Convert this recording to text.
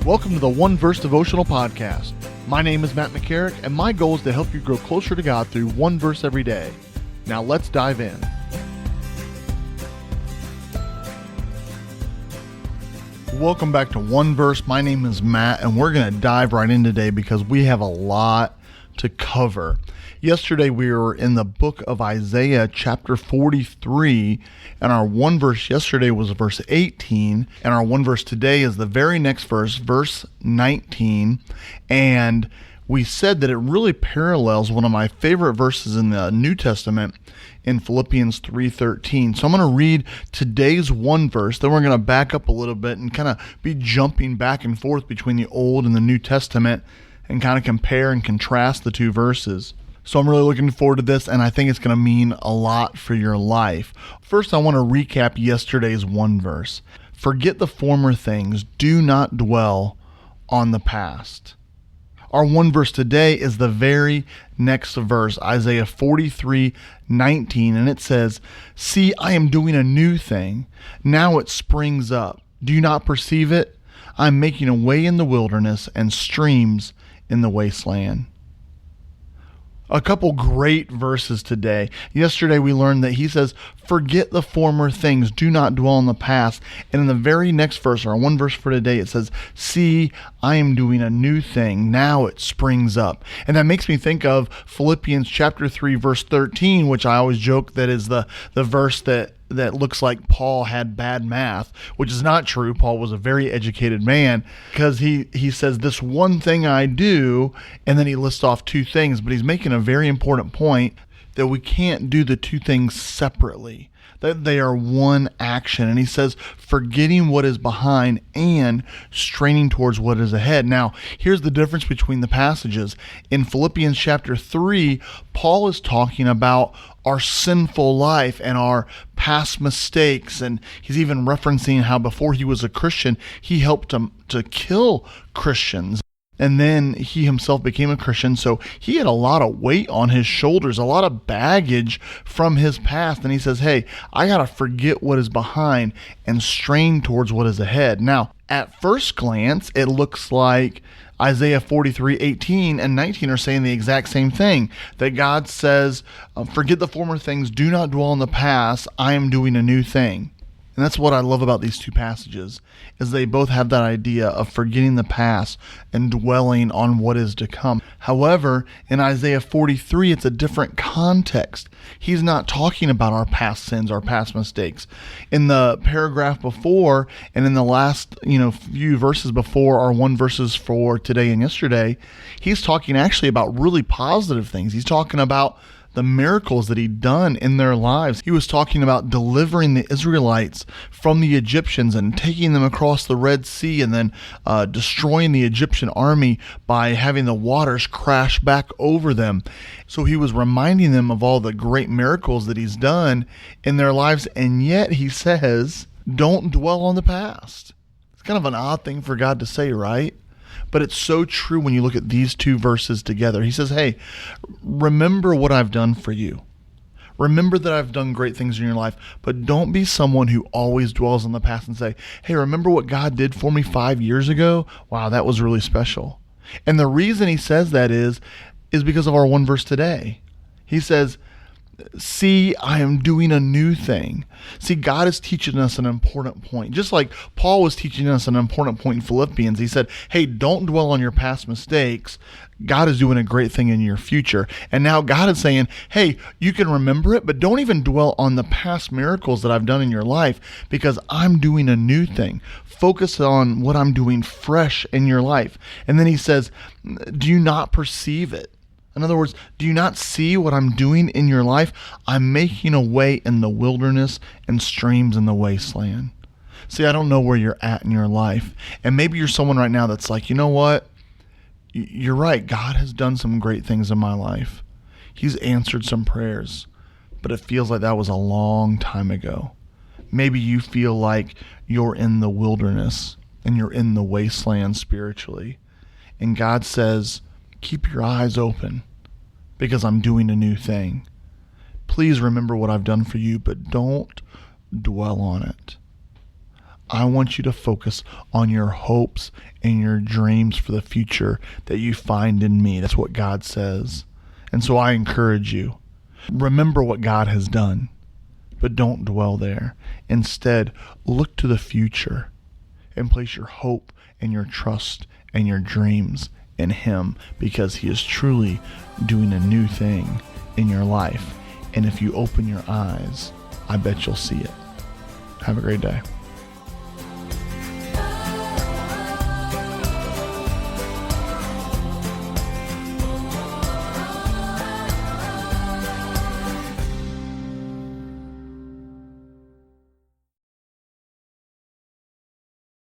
Welcome to the One Verse Devotional Podcast. My name is Matt McCarrick, and my goal is to help you grow closer to God through one verse every day. Now let's dive in. Welcome back to One Verse. My name is Matt, and we're going to dive right in today because we have a lot to cover. Yesterday we were in the book of Isaiah chapter 43, and our one verse yesterday was verse 18, and our one verse today is the very next verse, verse 19, and we said that it really parallels one of my favorite verses in the New Testament in Philippians 3:13. So I'm going to read today's one verse, then we're going to back up a little bit and kind of be jumping back and forth between the Old and the New Testament and kind of compare and contrast the two verses. So I'm really looking forward to this, and I think it's going to mean a lot for your life. First, I want to recap yesterday's one verse. Forget the former things. Do not dwell on the past. Our one verse today is the very next verse, Isaiah 43:19, and it says, "See, I am doing a new thing. Now it springs up. Do you not perceive it? I am making a way in the wilderness and streams in the wasteland." A couple great verses today. Yesterday we learned that he says, forget the former things, do not dwell on the past. And in the very next verse, our one verse for today, it says, see, I am doing a new thing. Now it springs up. And that makes me think of Philippians chapter 3, verse 13, which I always joke that is the verse that looks like Paul had bad math, which is not true. Paul was a very educated man, because he says, this one thing I do, and then he lists off two things, but he's making a very important point that we can't do the two things separately, that they are one action. And he says, forgetting what is behind and straining towards what is ahead. Now, here's the difference between the passages. In Philippians chapter 3, Paul is talking about our sinful life and our past mistakes. And he's even referencing how before he was a Christian, he helped to kill Christians. And then he himself became a Christian, so he had a lot of weight on his shoulders, a lot of baggage from his past. And he says, hey, I got to forget what is behind and strain towards what is ahead. Now, at first glance, it looks like Isaiah 43:18 and 19 are saying the exact same thing, that God says, forget the former things, do not dwell on the past, I am doing a new thing. And that's what I love about these two passages, is they both have that idea of forgetting the past and dwelling on what is to come. However, in Isaiah 43, it's a different context. He's not talking about our past sins, our past mistakes. In the paragraph before, and in the last few verses before our one verses for today and yesterday, he's talking actually about really positive things. He's talking about the miracles that he'd done in their lives. He was talking about delivering the Israelites from the Egyptians and taking them across the Red Sea, and then destroying the Egyptian army by having the waters crash back over them. So he was reminding them of all the great miracles that he's done in their lives, and yet he says, don't dwell on the past. It's kind of an odd thing for God to say, right? But it's so true when you look at these two verses together. He says, hey, remember what I've done for you. Remember that I've done great things in your life, but don't be someone who always dwells on the past and say, hey, remember what God did for me 5 years ago? Wow, that was really special. And the reason he says that is because of our one verse today. He says, see, I am doing a new thing. See, God is teaching us an important point. Just like Paul was teaching us an important point in Philippians. He said, hey, don't dwell on your past mistakes. God is doing a great thing in your future. And now God is saying, hey, you can remember it, but don't even dwell on the past miracles that I've done in your life, because I'm doing a new thing. Focus on what I'm doing fresh in your life. And then he says, do you not perceive it? In other words, do you not see what I'm doing in your life? I'm making a way in the wilderness and streams in the wasteland. See, I don't know where you're at in your life. And maybe you're someone right now that's like, you know what? You're right. God has done some great things in my life. He's answered some prayers, but it feels like that was a long time ago. Maybe you feel like you're in the wilderness and you're in the wasteland spiritually. And God says, keep your eyes open, because I'm doing a new thing. Please remember what I've done for you, but don't dwell on it. I want you to focus on your hopes and your dreams for the future that you find in me. That's what God says. And so I encourage you, remember what God has done, but don't dwell there. Instead, look to the future and place your hope and your trust and your dreams in Him, because He is truly doing a new thing in your life. And if you open your eyes, I bet you'll see it. Have a great day.